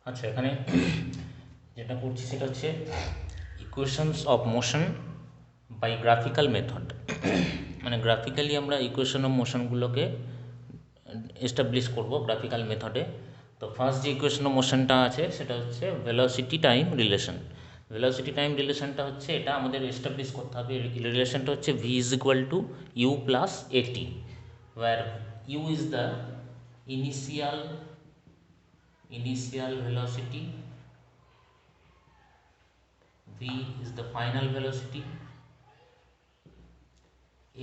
আচ্ছা, এখানে যেটা করছি সেটা হচ্ছে equations of motion by graphical method. মানে গ্রাফিক্যালি আমরা ইকুয়েশন অফ মোশনগুলোকে এস্টাবলিশ করব গ্রাফিক্যাল মেথডে। তো ফার্স্ট যে ইকুয়েশন অফ মোশনটা আছে সেটা হচ্ছে velocity time relation. Velocity time রিলেশনটা হচ্ছে এটা আমাদের এস্টাবলিশ করতে হবে। রিলেশনটা হচ্ছে v is equal to u plus at, where u is the initial velocity, v is the final velocity,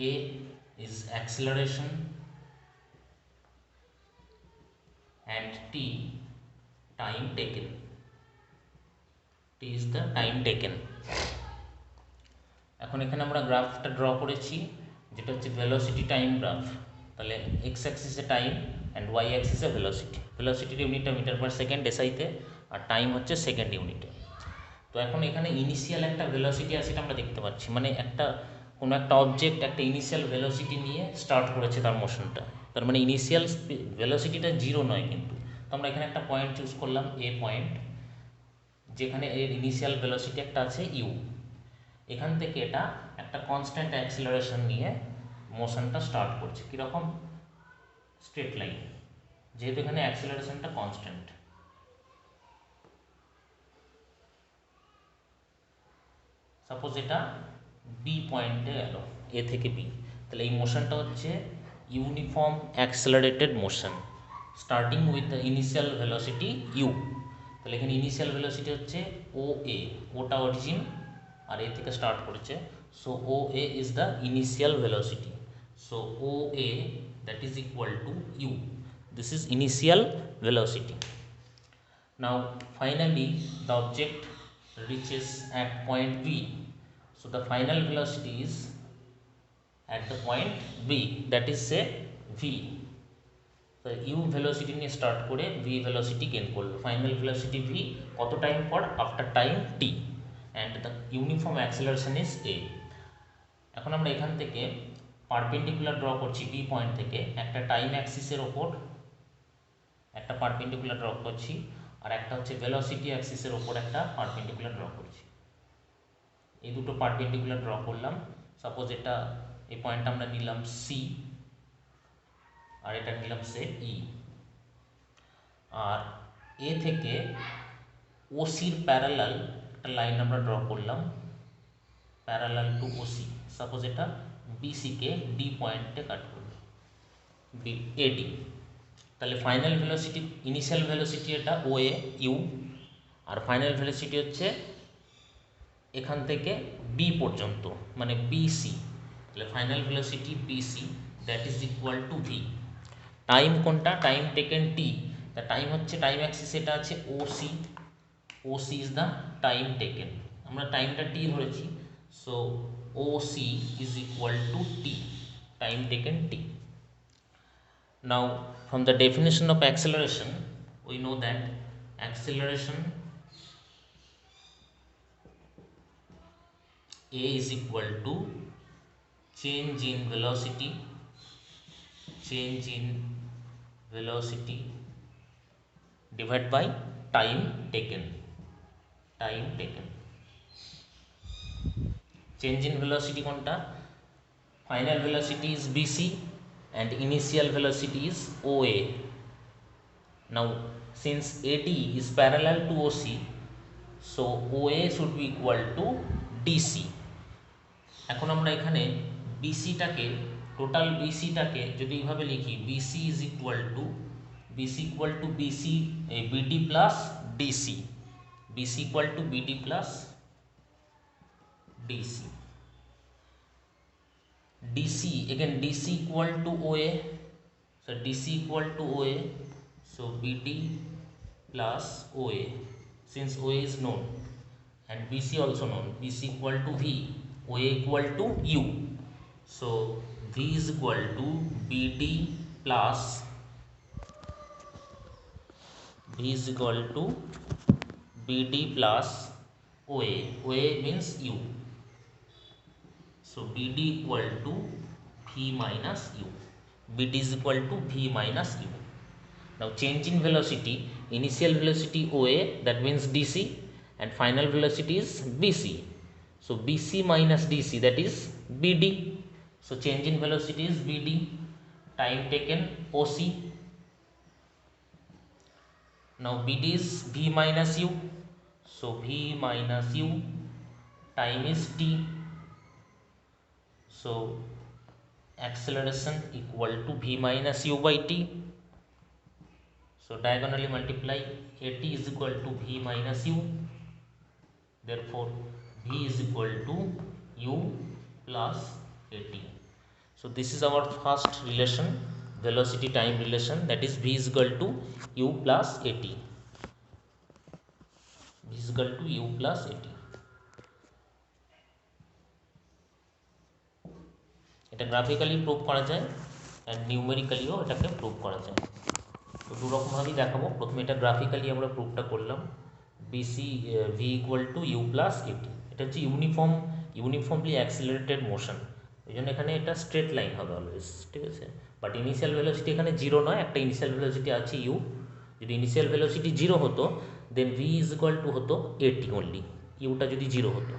a is acceleration, and t time taken. t is the time taken. এখন এখানে আমরা গ্রাফটা draw করেছি যেটা হচ্ছে velocity time graph. তাহলে x অ্যাক্সিসে time and y অ্যাক্সিসে ভেলোসিটি। ভেলোসিটির ইউনিটটা মিটার পার সেকেন্ড এসআইতে, আর টাইম হচ্ছে সেকেন্ড ইউনিটে। তো এখন এখানে ইনিশিয়াল একটা ভেলোসিটি আছে, এটা আমরা দেখতে পাচ্ছি। মানে কোনো একটা অবজেক্ট একটা ইনিশিয়াল ভেলোসিটি নিয়ে স্টার্ট করেছে তার মোশনটা। তার মানে ইনিশিয়াল ভেলোসিটিটা জিরো নয় কিন্তু। তো আমরা এখানে একটা পয়েন্ট চুজ করলাম, এ পয়েন্ট, যেখানে এর ইনিশিয়াল ভেলোসিটি একটা আছে ইউ। এখান থেকে এটা একটা কনস্ট্যান্ট অ্যাক্সিলারেশন নিয়ে মোশনটা স্টার্ট করছে। কীরকম? স্ট্রেট লাইন, যেহেতু এখানে অ্যাক্সিলারেশনটা কনস্ট্যান্ট। সাপোজ এটা বি পয়েন্টে গেল, এ থেকে বি, তাহলে এই মোশনটা হচ্ছে uniform accelerated motion starting with the initial velocity u. তাহলে এখানে ইনিশিয়াল ভেলোসিটি হচ্ছে ও এ, ওটা অরিজিন আর এ থেকে স্টার্ট করেছে। So O A is the initial velocity. So O A that is equal to u. This is initial velocity. Now finally the object reaches at point B. So the final velocity is at the point B, that is say V. So u velocity নিয়ে start করে v velocity gain করলো। Final velocity v কত time পর? After time t, and the uniform acceleration is a. এখন আমরা এখান থেকে perpendicular draw করছি বি পয়েন্ট থেকে, একটা টাইম অ্যাক্সিসের ওপর একটা পারপেন্ডিকুলার ড্র করছি, আর একটা হচ্ছে ভেলোসিটি অ্যাক্সিসের ওপর একটা পারপেন্ডিকুলার ড্র করছি। এই দুটো পারপেন্ডিকুলার ড্র করলাম। সাপোজ এটা, এই পয়েন্টটা আমরা নিলাম সি, আর এটা নিলাম সে ই। আর এ থেকে ওসির প্যারালাল একটা লাইন আমরা ড্র করলাম, প্যারালাল টু ওসি। সাপোজ এটা বিসিকে ডি পয়েন্টে কাট করবে, বি এডি। তাহলে ফাইনাল ভেলোসিটি, ইনিশিয়াল ভেলোসিটি এটা ও এ ইউ, আর ফাইনাল ভেলোসিটি হচ্ছে এখান থেকে বি পর্যন্ত, মানে বিসি। তাহলে final velocity BC that is equal to v. Time কোনটা? Time taken t. The time হচ্ছে টাইম অ্যাক্সিস, এটা আছে OC, OC is the time taken. আমরা টাইমটা টি ধরেছি, so OC is equal to t, time taken t. Now from the definition of acceleration we know that acceleration a is equal to change in velocity divided by time taken. Change in velocity কোনটা? Final velocity is bc and initial velocity is oa. Now since AD is parallel to OC, so OA should be equal to DC. এখন আমরা এখানে বিসিটাকে, total বিসিটাকে যদি এইভাবে লিখি, BC is equal to BC BD plus DC, BC equal to BD plus DC. DC, again DC equal to OA, so DC equal to OA, so BD plus OA, since OA is known and BC also known, BC equal to V, OA equal to U, so V is equal to BD plus OA, OA means U, so BD equal to V minus U, BD is equal to V minus U. Now change in velocity, initial velocity OA, that means DC, and final velocity is BC. So BC minus DC, that is BD. So change in velocity is BD. Time taken OC. Now BD is V minus U. So V minus U. Time is T. So acceleration equal to V minus U by T. So diagonally multiply, AT is equal to V minus U. Therefore V is equal to U plus AT. So this is our first relation, velocity time relation, that is V is equal to U plus AT. V is equal to U plus AT. এটা graphically prove করা যায় and নিউমেরিক্যালিও এটাকে prove করা যায়। তো দুরকমভাবেই দেখাবো। প্রথমে এটা গ্রাফিক্যালি আমরা প্রুভটা করলাম, BC v equal to u plus at. এটা হচ্ছে ইউনিফর্মলি অ্যাক্সিলারেটেড মোশন, এই জন্য এখানে এটা স্ট্রেট লাইন হবে অলওয়েজ, ঠিক আছে। বাট ইনিশিয়াল ভেলোসিটি এখানে জিরো নয়, একটা ইনিশিয়াল ভেলোসিটি আছে ইউ। যদি ইনিশিয়াল ভেলোসিটি জিরো হতো দেন ভি ইজ ইকুয়াল টু হতো এটি অনলি, ইউটা যদি জিরো হতো।